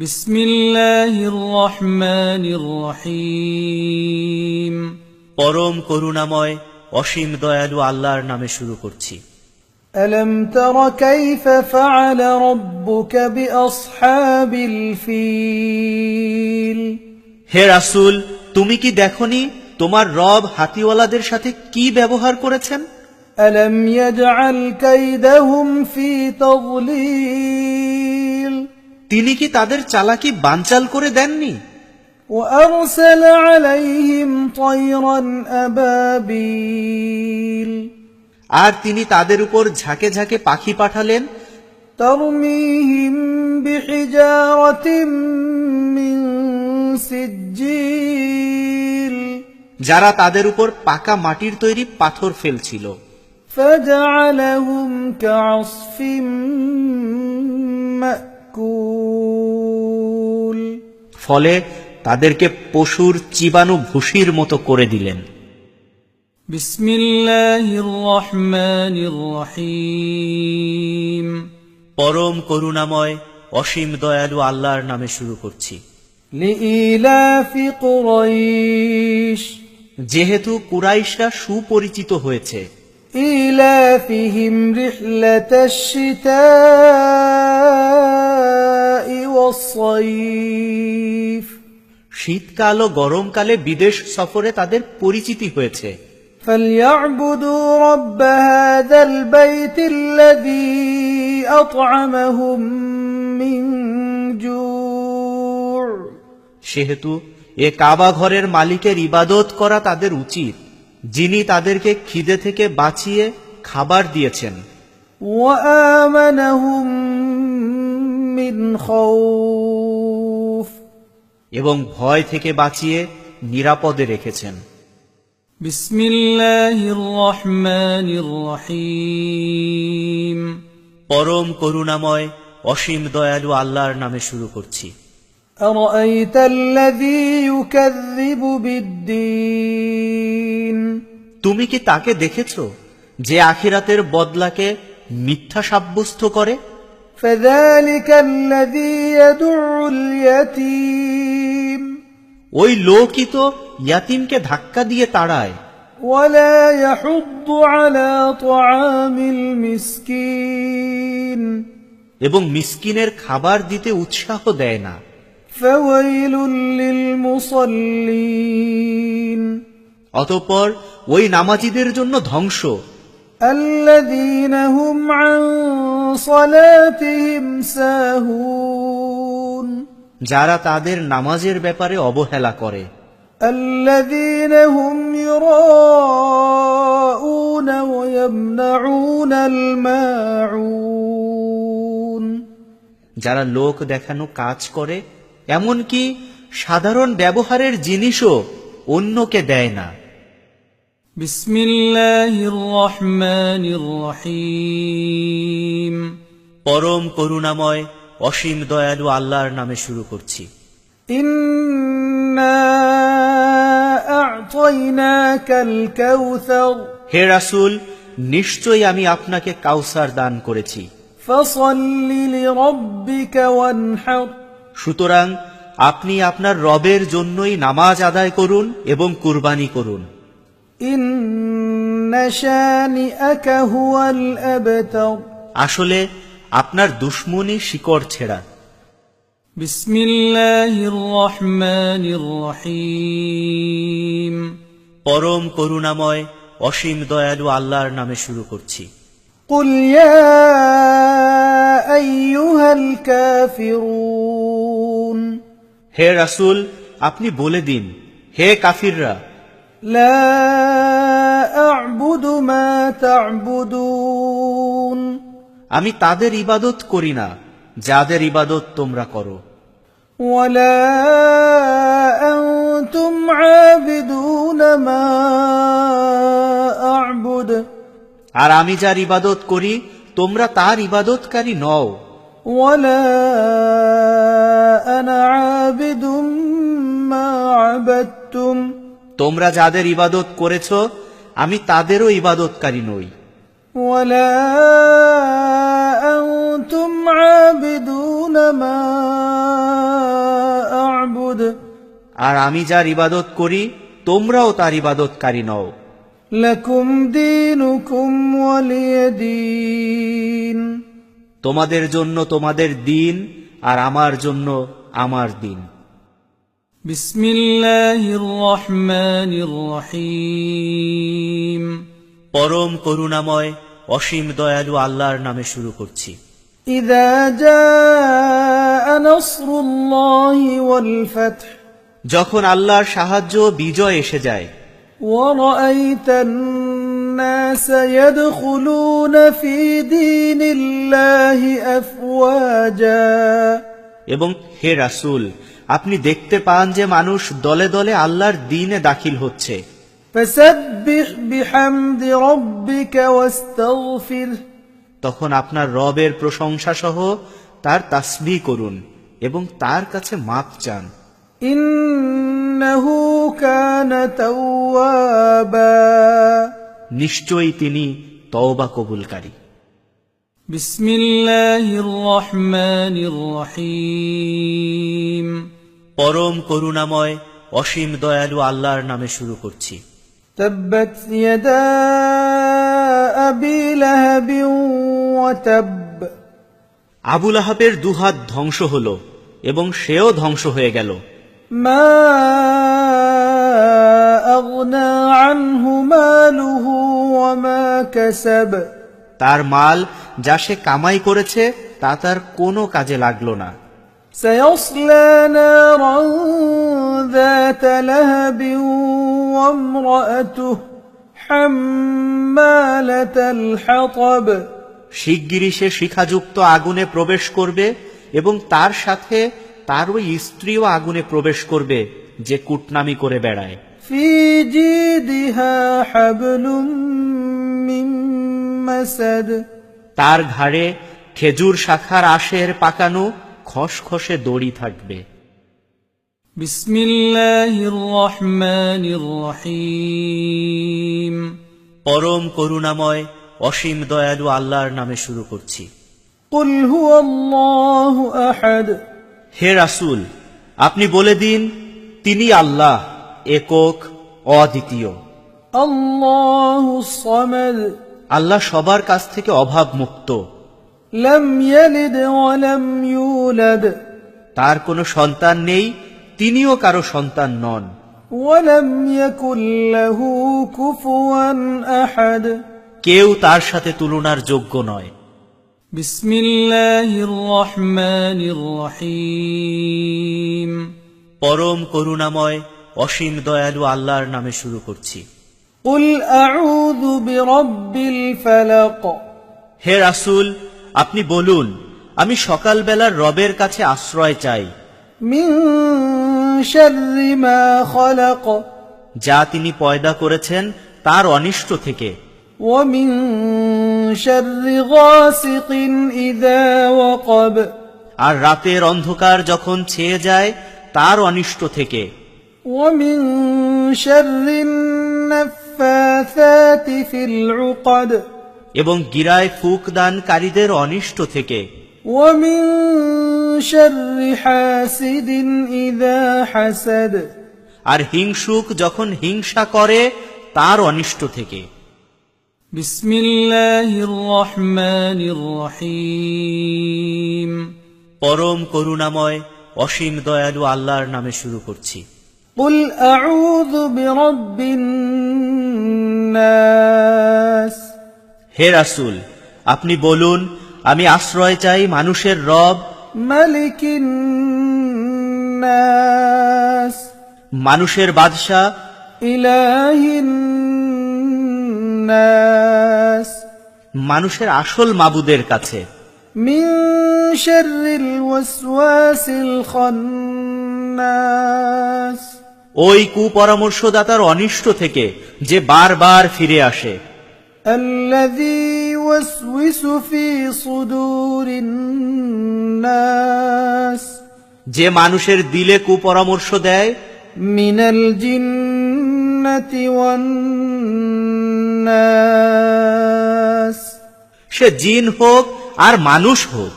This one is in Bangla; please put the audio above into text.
বিসমিল্লাহির রহমানির রহিম। পরম করুণাময় অসীম দয়ালু আল্লাহর নামে শুরু করছি। আলম তারা কাইফা ফাআলা রাব্বুকা বিআসহাবিল ফিল। হে রাসূল, তুমি কি দেখনি তোমার রব হাতিওয়ালাদের সাথে কি ব্যবহার করেছেন? আলম ইয়াজআল কাইদাহুম ফি তাদলিল। তিনি কি তাদের চালাকি বানচাল করে দেননি? وأرسل عليهم طيرا أبابيل। আর তিনি তাদের উপর ঝাঁকে ঝাঁকে পাখি পাঠালেন। ترميهم بحجارة من سجيل। যারা তাদের উপর পাকা মাটির তৈরি পাথর ফেলছিল। فجعلهم كعصف مأكول। ফলে তাদেরকে পশুর চিবানো ভুসির মতো করে দিলেন। বিসমিল্লাহির রহমানির রহিম। পরম করুণাময় অসীম দয়ালু আল্লাহর নামে শুরু করছি। লিইলাফি কুরাইশ। যেহেতু কুরাইশরা সুপরিচিত হয়েছে। ইলাফিহিম রিহলাতাশ শিতাই ওয়াস সাইফ। শীতকাল ও গরমকালে বিদেশ সফরে তাদের পরিচিতি হয়েছে। فليعبدوا رب هذا البيت الذي أطعمهم من جوع। সেহেতু এ কাবা ঘরের মালিকের ইবাদত করা তাদের উচিত, যিনি তাদেরকে খিদে থেকে বাঁচিয়ে খাবার দিয়েছেন। وآمنهم من خوف। এবং ভয় থেকে বাঁচিয়ে নিরাপদে রেখেছেন। বিসমিল্লাহির রহমানির রহিম। পরম করুণাময় অসীম দয়ালু আল্লাহর নামে শুরু করছি। আরাআইতাল্লাযী ইউকাযযিবু বিদ্দীন। তুমি কি তাকে দেখেছো যে আখিরাতের বদলাকে মিথ্যা সাব্যস্ত করে? ফাযালিকাল্লাযী ইয়াদুউল ইয়াতীম। ওই লোকই তো ইয়াতিমকে ধাক্কা দিয়ে তাড়ায়। ওয়ালা ইয়াহুদ্দু আলা তুআমিল মিসকিন। এবং মিসকিনের খাবার দিতে উৎসাহ দেয় না। ফাওয়াইলুল লিল মুসাল্লিন। অতঃপর ওই নামাজীদের জন্য ধ্বংস। আল্লাযীনা হুম আন সালাতিহিম সাহুন। যারা তাদের নামাজের ব্যাপারে অবহেলা করে। আল্লাযীনা হুম ইউরাউনা ওয়া ইয়ামনাউনাল মাউন। যারা লোক দেখানো কাজ করে, এমনকি সাধারণ ব্যবহারের জিনিসও অন্যকে দেয় না। বিসমিল্লাহির রহমানির রহিম। পরম করুণাময় অসীম দয়ালু আল্লাহর নামে শুরু করছি। ইন্না আ'তাইনাকাল কাউসার। হে রাসূল, নিশ্চয়ই আমি আপনাকে কাউসার দান করেছি। ফাসাল্লি লিরাব্বিকা ওয়ানহার। সুতরাং আপনি আপনার রবের জন্যই নামাজ আদায় করুন এবং কুরবানি করুন। ইন্না শানিআকা হুয়াল আবতার। আসলে আপনার দুশমনি শিকড় ছেঁড়া। বিসমিল্লাহির রহমানির রহিম। পরম করুণাময় অসীম দয়ালু আল্লাহর নামে শুরু করছি। কুল ইয়া আইয়ুহাল কাফিরুন। হে রাসূল, আপনি বলে দিন, হে কাফিররা, লা আ'বুদু মা তা'বুদুন। আমি তাদের ইবাদত করি না যাদের ইবাদত তোমরা করো। ওয়ালা আনতুম আবিদুনা মা আ'বুদ। আর আমি যার ইবাদত করি তোমরা তার ইবাদতকারী নও। ওয়ালা আনা আবিদুম মা আবাদতুম। তোমরা যাদের ইবাদত করেছ আমি তাদেরও ইবাদতকারী নই। ولا أنتم عابدون ما আর আমি যার ইবাদত করি তোমরাও তার ইবাদতকারী নও। لكم دينكم ولي دين তোমাদের জন্য তোমাদের দিন আর আমার জন্য আমার দিন। بسم الله الرحمن الرحيم পরম করুণাময় অসীম দয়ালু আল্লাহর নামে শুরু করছি। إذا جاء نصر الله والفتح যখন আল্লাহর সাহায্য ও বিজয় এসে যায়, ورأيت الناس يدخلون في دين الله أفواجا এবং হে রাসূল, আপনি দেখতে পান যে মানুষ দলে দলে আল্লাহর দ্বীনে দাখিল হচ্ছে। فسبح بحمد ربك واستغفره তখন আপনার রবের প্রশংসা সহ তার তাসবিহ করুন এবং তার কাছে মাপ চান। إنه كان توابا নিশ্চয়ই তিনি তওবা কবুলকারী। بسم الله الرحمن الرحيم পরম করুণাময় অসীম দয়ালু আল্লাহর নামে শুরু করছি। تبت يدا أبي لهب وتب আবু লাহাবের দুহাত ধ্বংস হল এবং সেও ধ্বংস হয়ে গেল। ما أغنى عنه ماله وما كسب তার মাল যা সে কামাই করেছে তা তার কোনো কাজে লাগলো না। سيصلى نارا ذات لهب وامرأته حمالة الحطب শিগগিরই সে শিখাযুক্ত আগুনে প্রবেশ করবে এবং তার সাথে তার ওই স্ত্রীও আগুনে প্রবেশ করবে যে কুটনামি করে বেড়ায়। في جيدها حبل من مسد তার ঘাড়ে খেজুর শাখার আশের পাকানো খসখসে দড়ি থাকবে। بسم الله الرحمن الرحيم পরম করুণাময় অসীম দয়ালু আল্লাহর নামে শুরু করছি। قل هو الله أحد হে রাসূল, আপনি বলে দিন, তিনি আল্লাহ, একক, অদ্বিতীয়। الله الصمد আল্লাহ সবার কাছ থেকে অভাব মুক্ত। لم يلد ولم يولد তার কোনো সন্তান নেই, তিনিও কারো সন্তান নন। ولم يكن له كفوا أحد কেউ তার সাথে তুলনার যোগ্য নয়। بسم الله الرحمن الرحيم পরম করুণাময় অসীম দয়ালু আল্লাহর নামে শুরু করছি। قل أعوذ برب الفلق হে রাসূল, আপনি বলুন, আমি সকালবেলার রবের কাছে আশ্রয় চাই, من شر ما خلق যা তিনি পয়দা করেছেন তার অনিষ্ট থেকে, ومن شر غاسق إذا وقب আর রাতের অন্ধকার যখন ছেয়ে যায় তার অনিষ্ট থেকে, ومن شر النفاثات في العقد এবং গিরায় ফুক দানকারীদের অনিষ্ট থেকে, ومن شر حاسد إذا حسد আর হিংসুক যখন হিংসা করে তার অনিষ্ট থেকে। بسم الله الرحمن الرحيم পরম করুণাময় অসীম দয়ালু আল্লাহর নামে শুরু করছি। قل أعوذ برب الناس হে রাসূল, আপনি বলুন, আমি আশ্রয় চাই মানুষের রব, ملك الناس মানুষের বাদশা, إله الناس মানুষের আসল মাবুদের কাছে, من شر الوسواس الخناس ওই কুপরামর্শদাতার অনিষ্ট থেকে যে বারবার ফিরে আসে, الذي يوسوس في صدور الناس যে মানুষের দিলে কুপরামর্শ দেয়, من الجنة والناس সে জিন হোক আর মানুষ হোক।